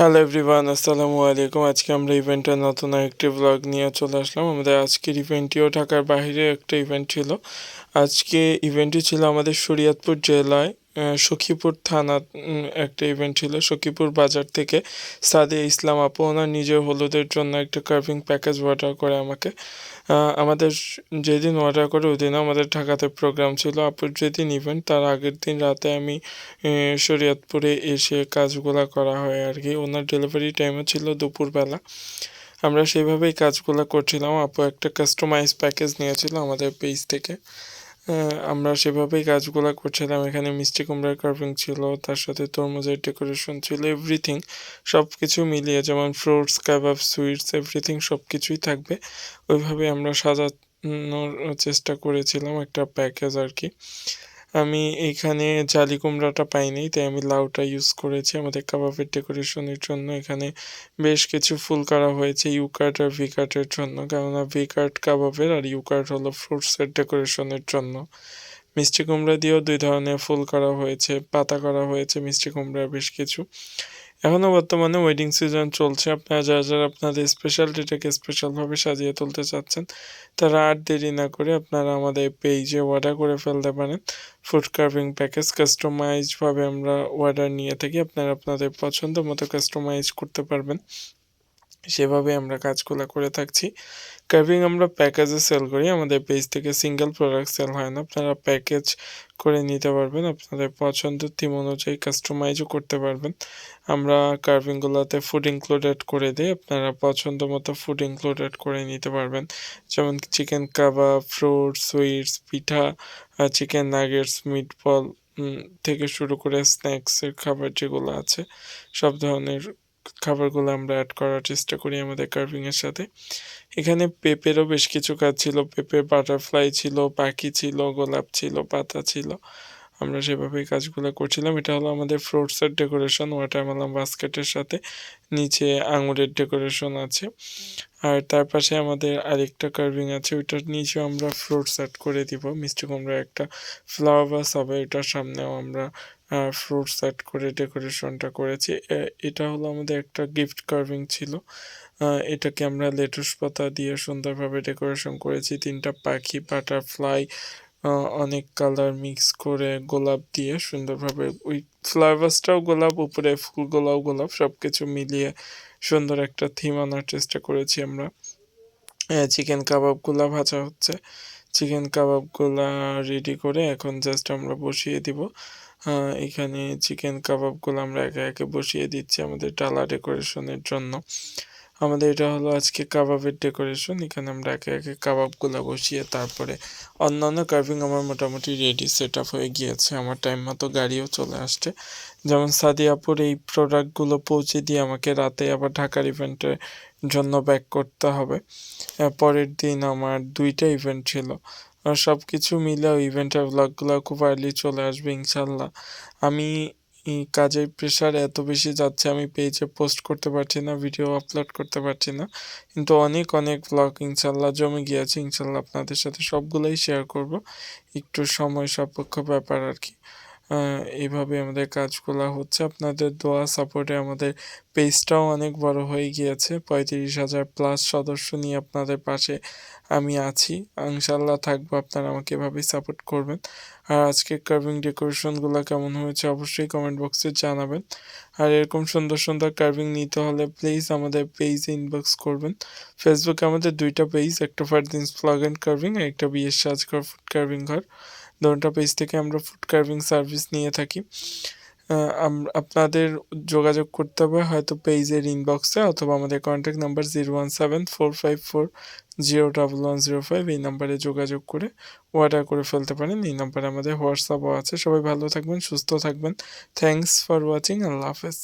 Hello everyone, আসসালামু আলাইকুম। আজকে আমরা ইভেন্টের নতুন আরেকটি ব্লগ নিয়ে চলে আসলাম। আমাদের আজকের ইভেন্টটিও ঢাকার বাইরে একটা ইভেন্ট ছিল। আজকে ইভেন্টটি ছিল আমাদের শরীয়তপুর জেলায় সখীপুর থানা। একটা ইভেন্ট ছিল সখীপুর বাজার থেকে সাদিয়া ইসলাম আপু ওনার নিজের হলুদের জন্য একটা কার্ভিং প্যাকেজ অর্ডার করে আমাকে। আমাদের যেদিন অর্ডার করে ওই দিন আমাদের ঢাকাতে প্রোগ্রাম ছিল। আপুর যেদিন ইভেন্ট তার আগের দিন রাতে আমি শরীয়তপুরে এসে কাজগুলা করা হয় আর কি। ওনার ডেলিভারি টাইমও ছিল দুপুরবেলা। আমরা সেইভাবেই কাজগুলো করছিলাম। আপু একটা কাস্টমাইজ প্যাকেজ নিয়েছিল আমাদের পেজ থেকে। আমরা সেভাবেই কাজগুলো করছিলাম। এখানে মিষ্টি কুমড়ার কার্ভিং ছিল, তার সাথে তরমুজের ডেকোরেশন ছিল, এভরিথিং সব কিছু মিলিয়ে, যেমন ফ্রুটস, কাবাব, সুইটস, এভরিথিং সব কিছুই থাকবে। ওইভাবে আমরা সাজানোর চেষ্টা করেছিলাম একটা প্যাকেজ আর কি। আমি এইখানে জালি কুমড়াটা পাইনি, তাই আমি লাউটা ইউজ করেছি আমাদের কাবাবের ডেকোরেশনের জন্য। এখানে বেশ কিছু ফুল করা হয়েছে ইউ কাট আর ভি কাটের জন্য, কেননা ভি কাট কাবাবের আর ইউ কাট হলো ফ্রুটসের ডেকোরেশনের জন্য। মিষ্টি কুমড়া দিয়েও দুই ধরনের ফুল করা হয়েছে, পাতা করা হয়েছে মিষ্টি কুমড়ার বেশ কিছু। এখনও বর্তমানে ওয়েডিং সিজন চলছে। আপনারা যারা যারা আপনাদের স্পেশাল ডেটাকে স্পেশালভাবে সাজিয়ে তুলতে চাচ্ছেন তারা আর দেরি না করে আপনারা আমাদের পেজে অর্ডার করে ফেলতে পারেন। ফুড কার্ভিং প্যাকেজ কাস্টমাইজভাবে আমরা অর্ডার নিয়ে থাকি। আপনারা আপনাদের পছন্দ মতো কাস্টমাইজ করতে পারবেন, সেভাবে আমরা কাজগুলো করে থাকছি। কার্ভিং আমরা প্যাকেজে সেল করি, আমাদের পেজ থেকে সিঙ্গেল প্রোডাক্ট সেল হয় না। আপনারা প্যাকেজ করে নিতে পারবেন, আপনাদের পছন্দের থিম অনুযায়ী কাস্টমাইজও করতে পারবেন। আমরা কার্ভিংগুলোতে ফুড ইনক্লুডেড করে দিই, আপনারা পছন্দ মতো ফুড ইনক্লুডেড করে নিতে পারবেন। যেমন চিকেন কাবাব, ফ্রুট, সুইটস, পিঠা, চিকেন নাগেটস, মিটবল থেকে শুরু করে স্ন্যাক্সের খাবার যেগুলো আছে সব ধরনের খাবারগুলো আমরা অ্যাড করার চেষ্টা করি আমাদের কার্ভিংয়ের সাথে। এখানে পেঁপেরও বেশ কিছু কাজ ছিল, পেঁপের বাটারফ্লাই ছিল, পাখি ছিল, গোলাপ ছিল, পাতা ছিল। আমরা সেভাবেই কাজগুলো করছিলাম। এটা হলো আমাদের ফ্রুটসের ডেকোরেশন, ওয়াটারমেলন বাস্কেটের সাথে নিচে আঙুরের ডেকোরেশন আছে। আর তার পাশে আমাদের আরেকটা কার্ভিং আছে, ওইটার নিচেও আমরা ফ্রুটস অ্যাড করে দিব। মিষ্টি কুমড়ার একটা ফ্লাওয়ার ভাস হবে, এটার সামনেও আমরা ফ্রুটস অ্যাড করে ডেকোরেশনটা করেছি। এটা হলো আমাদের একটা গিফট কার্ভিং ছিল। এটাকে আমরা লেটুস পাতা দিয়ে সুন্দরভাবে ডেকোরেশন করেছি। তিনটা পাখি, বাটারফ্লাই, অনেক কালার মিক্স করে গোলাপ দিয়ে সুন্দরভাবে, ওই ফ্লাওয়ার্সটাও গোলাপ, উপরে ফুলগুলাও গোলাপ, সব কিছু মিলিয়ে সুন্দর একটা থিম আনার চেষ্টা করেছি আমরা। চিকেন কাবাবগুলা ভাজা হচ্ছে, চিকেন কাবাবগুলা রেডি করে এখন জাস্ট আমরা বসিয়ে দিব। এখানে চিকেন কাবাবগুলো আমরা একে একে বসিয়ে দিচ্ছি আমাদের ডালা ডেকোরেশনের জন্য। আমাদের এটা হলো আজকে কাবাবের ডেকোরেশন। এখানে আমরা একে একে কাবাবগুলো বসিয়ে তারপরে অন্যান্য কার্ভিং আমার মোটামুটি রেডি সেট আপ হয়ে গিয়েছে। আমার টাইম মতো গাড়িও চলে আসছে। যেমন সাদিয়াপুর এই প্রোডাক্টগুলো পৌঁছে দিয়ে আমাকে রাতে আবার ঢাকার ইভেন্টের জন্য ব্যাক করতে হবে। পরের দিন আমার দুইটা ইভেন্ট ছিল। সব কিছু মিলে ওই ইভেন্টের ব্লগগুলো খুব আর্লি চলে আসবে ইনশাল্লাহ। আমি কাজের প্রেশার এত বেশি যাচ্ছে, আমি পেজে পোস্ট করতে পারছি না, ভিডিও আপলোড করতে পারছি না, কিন্তু অনেক অনেক ব্লগ ইনশাল্লাহ জমে গিয়েছে। ইনশাল্লাহ আপনাদের সাথে সবগুলোই শেয়ার করব, একটু সময় সাপেক্ষ ব্যাপার আর কি। এইভাবে আমাদের কাজগুলো হচ্ছে। আপনাদের দোয়া সাপোর্টে আমাদের পেজটাও অনেক বড় হয়ে গিয়েছে। 35,000+ সদস্য নিয়ে আপনাদের পাশে আমি আছি, ইনশাল্লাহ থাকবো। আপনারা আমাকে এভাবেই সাপোর্ট করবেন। আর আজকে কার্ভিং ডেকোরেশনগুলো কেমন হয়েছে অবশ্যই কমেন্ট বক্সে জানাবেন। আর এরকম সুন্দর সুন্দর কার্ভিং নিতে হলে প্লিজ আমাদের পেজে ইনবক্স করবেন। ফেসবুকে আমাদের দুইটা পেজ, একটা ফারদিনস ব্লগ অ্যান্ড কার্ভিং, একটা বিএস সাজঘর ফুড কার্ভিং ঘর। দুটো পেজ থেকে আমরা ফুড কার্ভিং সার্ভিস নিয়ে থাকি। আপনাদের যোগাযোগ করতে হবে হয়তো পেজের ইনবক্সে, অথবা আমাদের কন্ট্যাক্ট নাম্বার 01744501105, এই নাম্বারে যোগাযোগ করে অর্ডার করে ফেলতে পারেন। এই নাম্বারে আমাদের হোয়াটসঅ্যাপও আছে। সবাই ভালো থাকবেন, সুস্থ থাকবেন। Thanks for watching. আল্লাহ হাফেজ।